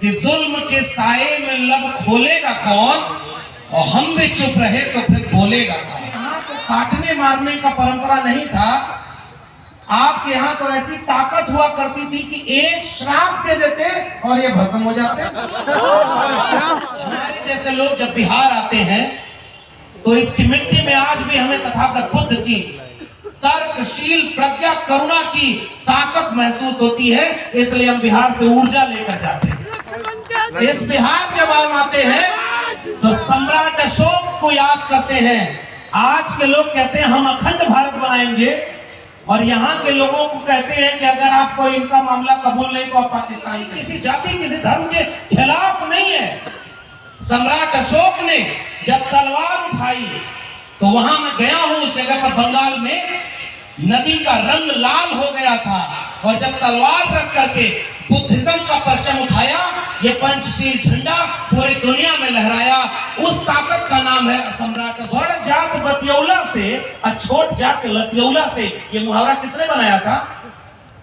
कि जुल्म के साए में लब खोलेगा कौन, और हम भी चुप रहे तो फिर बोलेगा कौन। यहाँ तो काटने मारने का परंपरा नहीं था, आपके यहाँ तो ऐसी ताकत हुआ करती थी कि एक श्राप दे देते और ये भस्म हो जाते। हमारे जैसे लोग जब बिहार आते हैं तो इसकी मिट्टी में आज भी हमें तथागत बुद्ध की तर्कशील प्रज्ञा करुणा की ताकत महसूस होती है, इसलिए हम बिहार से ऊर्जा लेकर जाते हैं। इस बिहार जब हम आते हैं तो सम्राट अशोक को याद करते हैं। आज के लोग कहते हैं हम अखंड भारत बनाएंगे, और यहाँ के लोगों को कहते हैं कि अगर आपको इनका मामला कबूल नहीं तो आप पाकिस्तानी। किसी जाति किसी धर्म के खिलाफ नहीं है। सम्राट अशोक ने जब तलवार उठाई तो वहां मैं गया हूं, उस जगह पर बंगाल में नदी का रंग लाल हो गया था, और जब तलवार रख करके बुद्धिज्म का परचम उठाया, ये पंचशील झंडा पूरी दुनिया में लहराया। उस ताकत का नाम है सम्राट। बड़ जात बतियौला से और छोट जात लतियौला से, ये मुहावरा किसने बनाया था?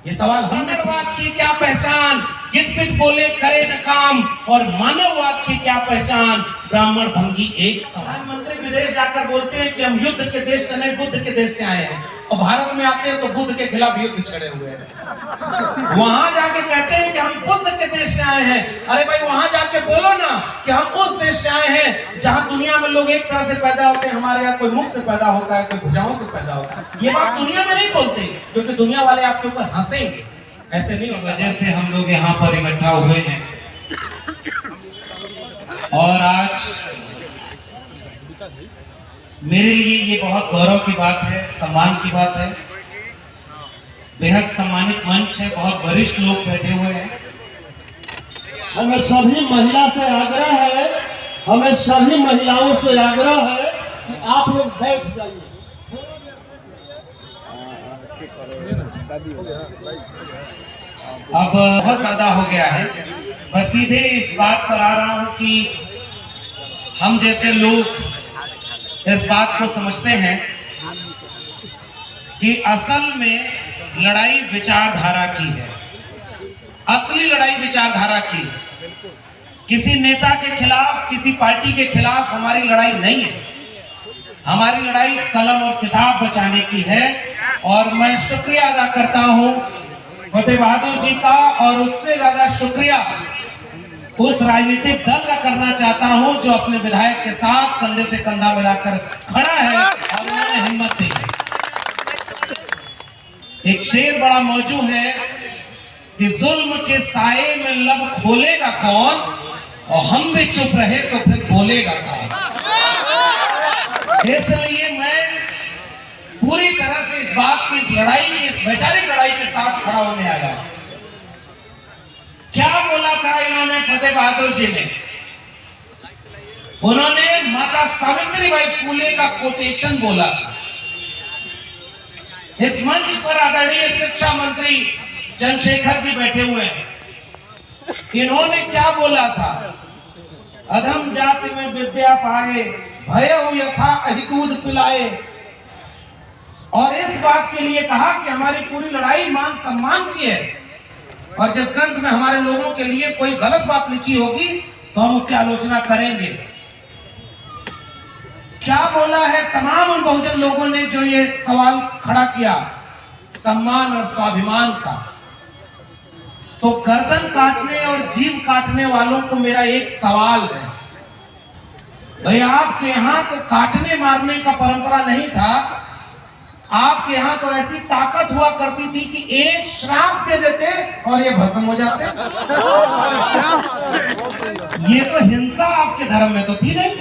ये सवाल हमने। मानववाद की क्या पहचान, गिट पिट बोले करे न काम, और मानववाद की क्या पहचान, ब्राह्मण भंगी एक सवाल। प्रधानमंत्री विदेश जाकर बोलते हैं कि हम युद्ध के देश से नहीं बुद्ध के देश से आए हैं, और भारत में आते हैं तो बुद्ध के खिलाफ युद्ध छड़े हुए हैं। वहां जाके कहते हैं कि हम बुद्ध के देश से आए हैं। अरे भाई वहां जाके बोलो ना कि हम उस देश से आए हैं जहां दुनिया में लोग एक तरह से पैदा होते हैं, हमारे यहाँ कोई मुख से पैदा होता है, कोई भुजाओं से पैदा होता है। ये बात दुनिया में नहीं बोलते, क्योंकि दुनिया वाले आपके ऊपर हंसेंगे। ऐसे नहीं होगा। जैसे हम लोग यहाँ पर इकट्ठा हुए हैं, और आज मेरे लिए ये बहुत गौरव की बात है, सम्मान की बात है। बेहद सम्मानित मंच है, बहुत वरिष्ठ लोग बैठे हुए हैं। हमें सभी महिला से आग्रह है, हमें सभी महिलाओं से आग्रह है कि आप लोग बैठ जाइए। अब बहुत ज्यादा हो गया है, मैं सीधे इस बात पर आ रहा हूं कि हम जैसे लोग इस बात को समझते हैं कि असल में लड़ाई विचारधारा की है। असली लड़ाई विचारधारा की है। किसी नेता के खिलाफ, किसी पार्टी के खिलाफ हमारी लड़ाई नहीं है। हमारी लड़ाई कलम और किताब बचाने की है। और मैं शुक्रिया अदा करता हूं फतेह बहादुर जी का, और उससे ज्यादा शुक्रिया उस राजनीतिक दल का करना चाहता हूं जो अपने विधायक के साथ कंधे से कंधा मिलाकर खड़ा है और उन्होंने हिम्मत दी है। एक शेर बड़ा मौजूद है कि जुल्म के साए में लब खोलेगा कौन, और हम भी चुप रहे तो फिर बोलेगा कौन। इसलिए मैं पूरी तरह से इस बात की, इस लड़ाई की, इस वैचारिक लड़ाई के साथ खड़ा होने आया। क्या बोला था इन्होंने, फतेह बहादुर जी ने? उन्होंने माता सावित्रीबाई फुले का कोटेशन बोला था। इस मंच पर आदरणीय शिक्षा मंत्री चंद्रशेखर जी बैठे हुए हैं। इन्होंने क्या बोला था? अधम जाति में विद्या पाए, भयउ यथा अहि दूध पिलाए। और इस बात के लिए कहा कि हमारी पूरी लड़ाई मान सम्मान की है, और जिस ग्रंथ में हमारे लोगों के लिए कोई गलत बात लिखी होगी तो हम उसकी आलोचना करेंगे। क्या बोला है तमाम उन बहुजन लोगों ने जो ये सवाल खड़ा किया सम्मान और स्वाभिमान का? तो गर्दन काटने और जीभ काटने वालों को मेरा एक सवाल है, भाई आपके यहाँ तो काटने मारने का परंपरा नहीं था, आपके यहाँ तो ऐसी ताकत हुआ करती थी कि एक श्राप दे देते और ये भस्म हो जाते। ये तो हिंसा आपके धर्म में तो थी नहीं।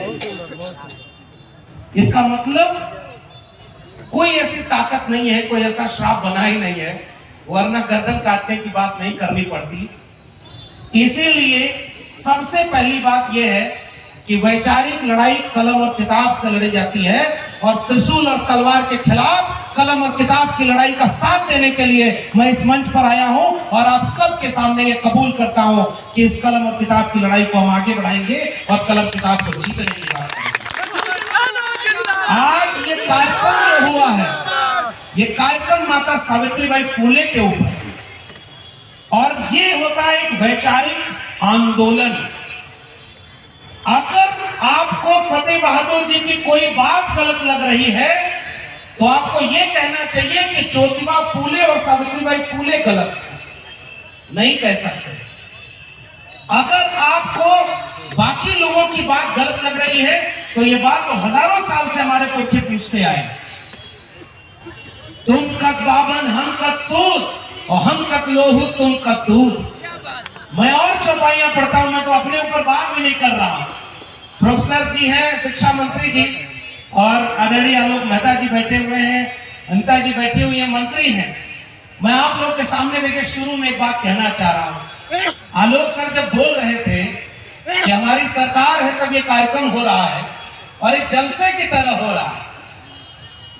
इसका मतलब कोई ऐसी ताकत नहीं है, कोई ऐसा श्राप बना ही नहीं है, वरना गर्दन काटने की बात नहीं करनी पड़ती। इसीलिए सबसे पहली बात यह है कि वैचारिक लड़ाई कलम और किताब से लड़ी जाती है, और त्रिशूल और तलवार के खिलाफ कलम और किताब की लड़ाई का साथ देने के लिए मैं इस मंच पर आया हूं, और आप सबके सामने ये कबूल करता हूं कि इस कलम और किताब की लड़ाई को हम आगे बढ़ाएंगे और कलम किताब को जीतने की बात करेंगे। आज ये कार्यक्रम जो हुआ है, ये कार्यक्रम माता सावित्रीबाई फुले के ऊपर, और ये होता है एक वैचारिक आंदोलन। अगर आपको फतेह बहादुर जी की कोई बात गलत लग रही है तो आपको यह कहना चाहिए कि ज्योतिबा फूले और सावित्रीबाई फूले गलत नहीं कह सकते। अगर आपको बाकी लोगों की बात गलत लग रही है तो ये बात तो हजारों साल से हमारे पुरखे पूछते आए, तुम कत बाबन हम कत सूद और हम कत लोहू तुम कत दूध। मैं और चौपाइयां पढ़ता हूं, मैं तो अपने ऊपर बात भी नहीं कर रहा हूं। प्रोफेसर जी हैं, शिक्षा मंत्री जी, और आदरणीय आलोक मेहता जी बैठे हुए हैं, अनिता जी बैठी हुई है, मंत्री हैं। मैं आप लोग के सामने देखिए शुरू में एक बात कहना चाह रहा हूं। आलोक सर जब बोल रहे थे कि हमारी सरकार है तब ये कार्यक्रम हो रहा है और ये जलसे की तरह हो रहा है,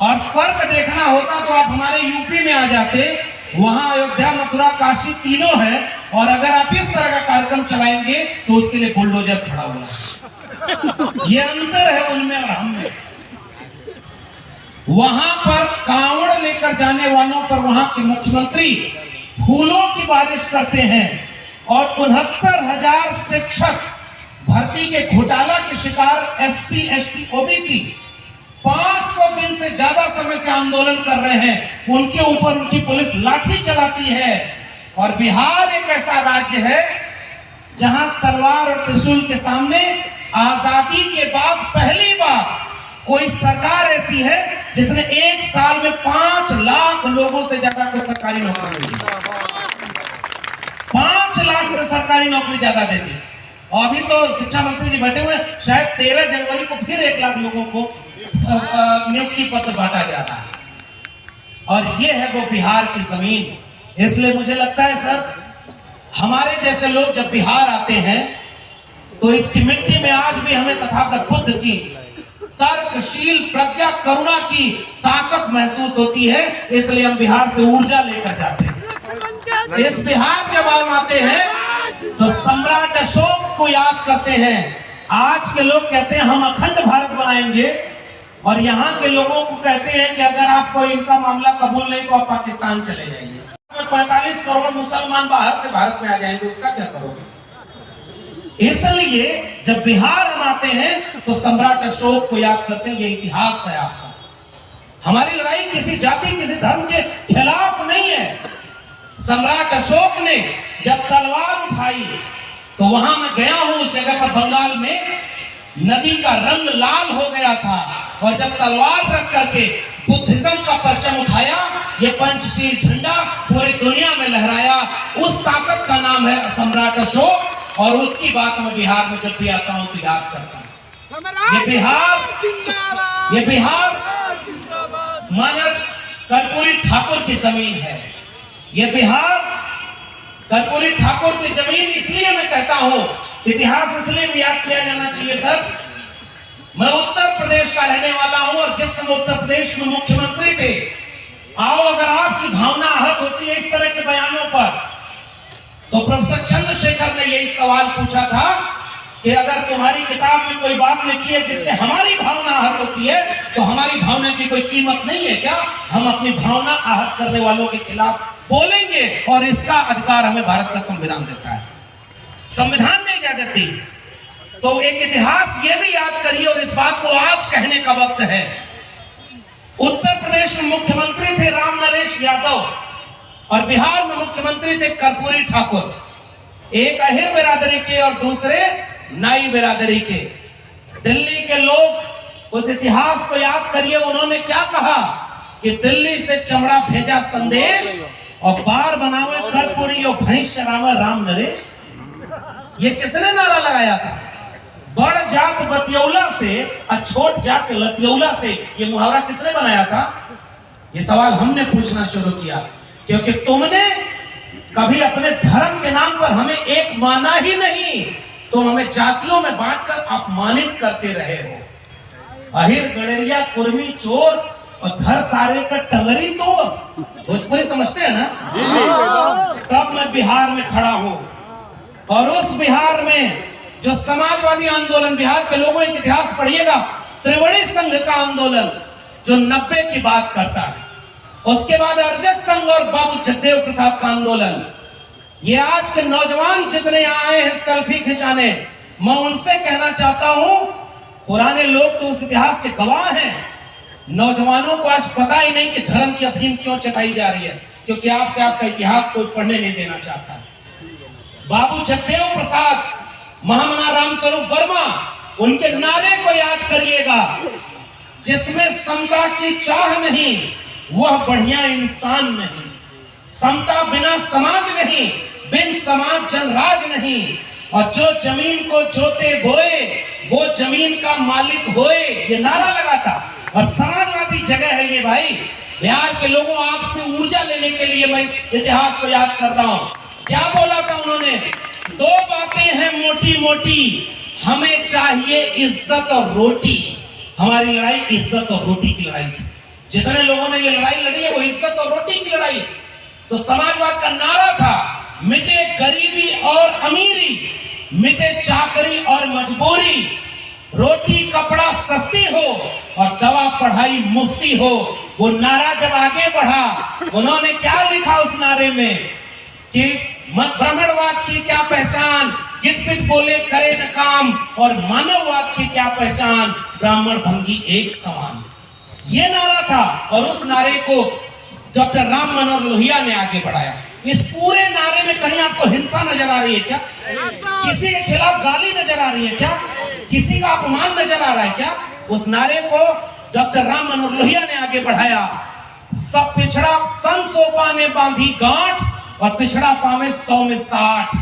और फर्क देखना होता तो आप हमारे यूपी में आ जाते, वहां अयोध्या मथुरा काशी तीनों है, और अगर आप इस तरह का कार्यक्रम चलाएंगे तो उसके लिए बुलडोजर खड़ा हुआ है। ये अंतर है उनमें और हम में। वहां पर कांवड़ लेकर जाने वालों पर वहां के मुख्यमंत्री फूलों की बारिश करते हैं, और 69,000 शिक्षक भर्ती के घोटाला के शिकार एससी एसटी ओबीसी 500 दिन से ज्यादा समय से आंदोलन कर रहे हैं, उनके ऊपर उनकी पुलिस लाठी चलाती है। और बिहार एक ऐसा राज्य है जहां तलवार और त्रिशूल के सामने आजादी के बाद पहली बार कोई सरकार ऐसी है जिसने एक साल में 5 लाख लोगों से ज्यादा को सरकारी नौकरी मिली। 5 लाख से सरकारी नौकरी ज्यादा देती। और अभी तो शिक्षा मंत्री जी बैठे हुए, शायद 13 जनवरी को फिर 1 लाख लोगों को नियुक्ति पत्र बांटा जा रहा है। और ये है वो बिहार की जमीन। इसलिए मुझे लगता है सर, हमारे जैसे लोग जब बिहार आते हैं तो इसकी मिट्टी में आज भी हमें तथागत बुद्ध की तर्कशील प्रज्ञा करुणा की ताकत महसूस होती है। इसलिए हम बिहार से ऊर्जा लेकर जाते हैं। इस बिहार जब हम आते हैं तो सम्राट अशोक को याद करते हैं। आज के लोग कहते हैं हम अखंड भारत बनाएंगे, और यहाँ के लोगों को कहते हैं कि अगर आपको इनका मामला कबूल नहीं तो आप पाकिस्तान चले जाइए। 45 करोड़ मुसलमान बाहर से भारत में आ जाएंगे, उसका क्या करोगे? इसलिए जब बिहार हम आते हैं तो सम्राट अशोक को याद करते हैं। ये इतिहास है आपका। हमारी लड़ाई किसी जाति किसी धर्म के खिलाफ नहीं है। सम्राट अशोक ने जब तलवार उठाई तो वहां मैं गया हूं, उस जगह पर बंगाल में नदी का रंग लाल हो गया था, और जब तलवार रख करके बुद्धिज्म का परचम उठाया, ये पंचशील झंडा पूरी दुनिया में लहराया। उस ताकत का नाम है सम्राट अशोक, और उसकी बात मैं बिहार में जब भी आता हूं तो याद करता हूं। ये बिहार मानव कर्पूरी ठाकुर की जमीन है। ये बिहार कर्पूरी ठाकुर की जमीन, इसलिए मैं कहता हूं, इतिहास इसलिए भी याद किया जाना चाहिए सर। मैं उत्तर प्रदेश का रहने वाला हूं, और जिस समय उत्तर प्रदेश में मुख्यमंत्री थे, आओ अगर आपकी भावना आहत होती है इस तरह के बयानों पर, तो प्रोफेसर चंद्रशेखर ने यही सवाल पूछा था कि अगर तुम्हारी किताब में कोई बात लिखी है जिससे हमारी भावना आहत होती है तो हमारी भावना की कोई कीमत नहीं है क्या? हम अपनी भावना आहत करने वालों के खिलाफ बोलेंगे, और इसका अधिकार हमें भारत का संविधान देता है। संविधान ने इजाजत दी। तो एक इतिहास ये भी याद करिए, और इस बात को आज कहने का वक्त है। उत्तर प्रदेश में मुख्यमंत्री थे राम नरेश यादव, और बिहार में मुख्यमंत्री थे कर्पूरी ठाकुर। एक अहिर बिरादरी के और दूसरे नाई बिरादरी के। दिल्ली के लोग उस इतिहास को याद करिए, उन्होंने क्या कहा कि दिल्ली से चमड़ा भेजा संदेश, और बार बनावे कर्पूरी और भैंस चरावे राम नरेश। ये किसने नारा लगाया था? बड़ जात बतियौला से और छोट जात लतियौला से। ये मुहावरा किसने बनाया था? ये सवाल हमने पूछना शुरू किया, क्योंकि तुमने कभी अपने धर्म के नाम पर हमें एक माना ही नहीं। तुम हमें जातियों में बांटकर अपमानित करते रहे हो। अहिर गड़ेरिया कुर्मी चोर और घर सारे का टंगरी तोड़, भोजपुरी समझते हैं ना? तब मैं बिहार में खड़ा हूं, और उस बिहार में जो समाजवादी आंदोलन, बिहार के लोगों का इतिहास पढ़िएगा, त्रिवेणी संघ का आंदोलन जो 90 की बात करता है, उसके बाद अर्जक संघ और बाबू जगदेव प्रसाद का आंदोलन, ये आज के नौजवान जितने आए हैं सेल्फी खिंचाने, मैं उनसे कहना चाहता हूं, पुराने लोग तो उस इतिहास के गवाह हैं। नौजवानों को आज पता ही नहीं कि धर्म की अफीम क्यों चटाई जा रही है, क्योंकि आपसे आपका इतिहास कोई पढ़ने नहीं देना चाहता। बाबू जगदेव प्रसाद, महामना रामस्वरूप वर्मा, उनके नारे को याद करिएगा, जिसमें समता की चाह नहीं वह बढ़िया इंसान नहीं, समता बिना समाज नहीं, बिन समाज जनराज नहीं, और जो जमीन को जोते बोए वो जमीन का मालिक होए, ये नारा लगा था। और समाजवादी जगह है ये भाई। बिहार के लोगों, आपसे ऊर्जा लेने के लिए मैं इस इतिहास को याद कर रहा हूं। क्या बोला था उन्होंने? दो बातें हैं मोटी मोटी, हमें चाहिए इज्जत और रोटी। हमारी लड़ाई इज्जत और रोटी की लड़ाई थी। जितने लोगों ने ये लड़ाई लड़ी है वो इज्जत और रोटी की लड़ाई। तो समाजवाद का नारा था, मिटे गरीबी और अमीरी, मिटे चाकरी और मजबूरी, रोटी कपड़ा सस्ती हो और दवा पढ़ाई मुफ्ती हो। वो नारा जब आगे बढ़ा, उन्होंने क्या लिखा उस नारे में कि ब्राह्मणवाद की क्या पहचान, गिट पिट बोले करे न काम, और मानववाद की क्या पहचान, ब्राह्मण भंगी एक समान। ये नारा था और उस नारे को डॉक्टर राम मनोहर लोहिया ने आगे बढ़ाया। इस पूरे नारे में कहीं आपको हिंसा नजर आ रही है क्या? किसी के खिलाफ गाली नजर आ रही है क्या? किसी का अपमान नजर आ रहा है क्या? उस नारे को डॉक्टर राम मनोहर लोहिया ने आगे बढ़ाया। सब पिछड़ा सन सोपा ने बांधी गांठ, और पिछड़ा पावे 100 में 60।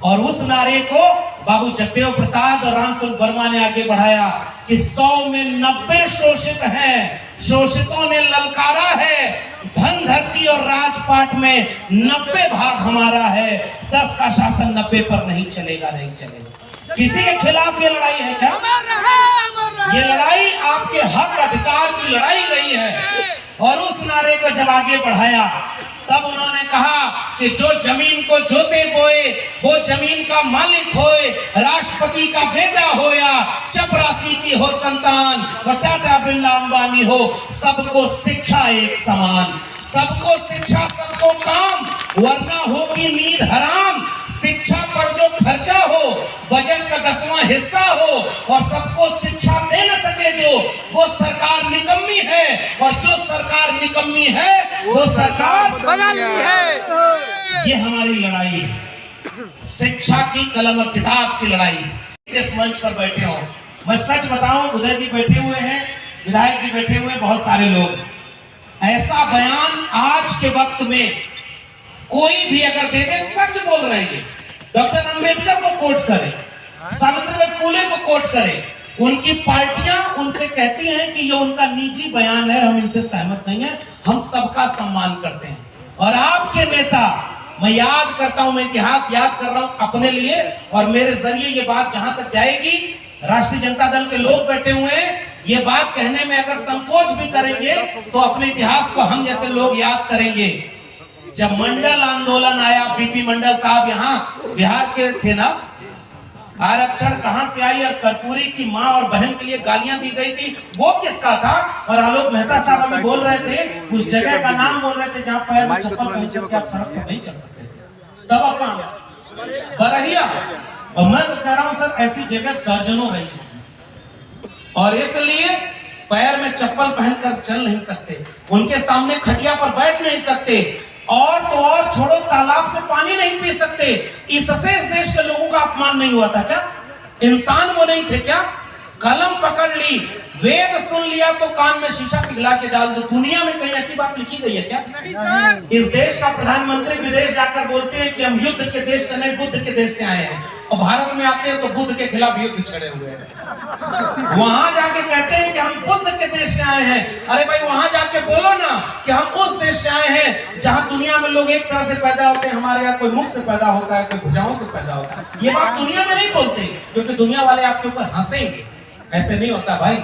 और उस नारे को बाबू जगदेव प्रसाद और रामस्वरूप वर्मा ने आगे बढ़ाया कि 100 में 90 शोषित हैं, शोषितों ने ललकारा है, धन धरती और राजपाट में 90 भाग हमारा है, 10 का शासन 90 पर नहीं चलेगा, नहीं चलेगा। किसी के खिलाफ ये लड़ाई है क्या? ये लड़ाई आपके हक अधिकार की लड़ाई रही है। और उस नारे को जब आगे बढ़ाया, तब उन्होंने कहा कि जो जमीन को जोते बोए वो जमीन का मालिक होए, राष्ट्रपति का बेटा हो या चपरासी की हो संतान, और टाटा बिरला अंबानी हो, सबको शिक्षा एक समान। सबको शिक्षा सबको काम, वरना होगी नींद हराम। शिक्षा पर जो खर्चा हो बजट का 10वां हिस्सा हो, और सबको शिक्षा दे न सके जो, वो सरकार निकम्मी है। और जो सरकार निकम्मी है वो सरकार बनानी है। ये हमारी लड़ाई है, शिक्षा की कलम और किताब की लड़ाई। जिस मंच पर बैठे हो, मैं सच बताऊं, उदय जी बैठे हुए हैं, विधायक जी बैठे हुए, बहुत सारे लोग, ऐसा बयान आज के वक्त में कोई भी अगर दे दे, सच बोल रहे हैं। डॉक्टर अंबेडकर को कोट करे, सावित्रीबाई फुले को कोट करे, उनकी पार्टियां उनसे कहती हैं कि ये उनका निजी बयान है, हम इनसे सहमत नहीं है, हम सबका सम्मान करते हैं। और आपके नेता, मैं याद करता हूं, मैं इतिहास याद कर रहा हूं अपने लिए, और मेरे जरिए ये बात जहां तक जाएगी, राष्ट्रीय जनता दल के लोग बैठे हुए हैं, ये बात कहने में अगर संकोच भी करेंगे तो अपने इतिहास को हम जैसे लोग याद करेंगे। जब मंडल आंदोलन आया, बीपी मंडल साहब यहाँ बिहार के थे ना, आरक्षण कहां से आई, और कर्पूरी की मां और बहन के लिए गालियां दी गई थी, वो किसका था? और आलोक मेहता साहब अभी बोल रहे थे, उस जगह का नाम बोल रहे थे जहां पैर में चप्पल पहन के आप सड़क पर नहीं चल सकते थे। तब अपना बरहिया, और मैं तो कह रहा हूं सर, ऐसी जगह दर्जनों रही है, और इसलिए पैर में चप्पल पहनकर चल नहीं सकते, उनके सामने खटिया पर बैठ नहीं सकते, और तो और छोड़ो, तालाब से पानी नहीं पी सकते। इससे इस देश के लोगों का अपमान नहीं हुआ था क्या? इंसान वो नहीं थे क्या? कलम पकड़ ली, वेद सुन लिया तो कान में शीशा पिघला के डाल दो। दुनिया में कहीं ऐसी बात लिखी गई है क्या? इस देश का प्रधानमंत्री विदेश जाकर बोलते हैं कि हम युद्ध के देश से नहीं, बुद्ध के देश से आए हैं, और भारत में आते हैं तो बुद्ध के खिलाफ युद्ध छड़े हुए हैं। वहां जाके कहते हैं कि हम बुद्ध के देश से आए हैं। अरे भाई, वहां जाके बोलो ना कि हम उस देश से आए हैं जहां दुनिया में लोग एक तरह से पैदा होते हैं, हमारे यहाँ कोई मुख से पैदा होता है, कोई भुजाओं से पैदा होता है। ये बात दुनिया में नहीं बोलते, क्योंकि दुनिया वाले आपके ऊपर हंसेंगे। ऐसे नहीं होता भाई।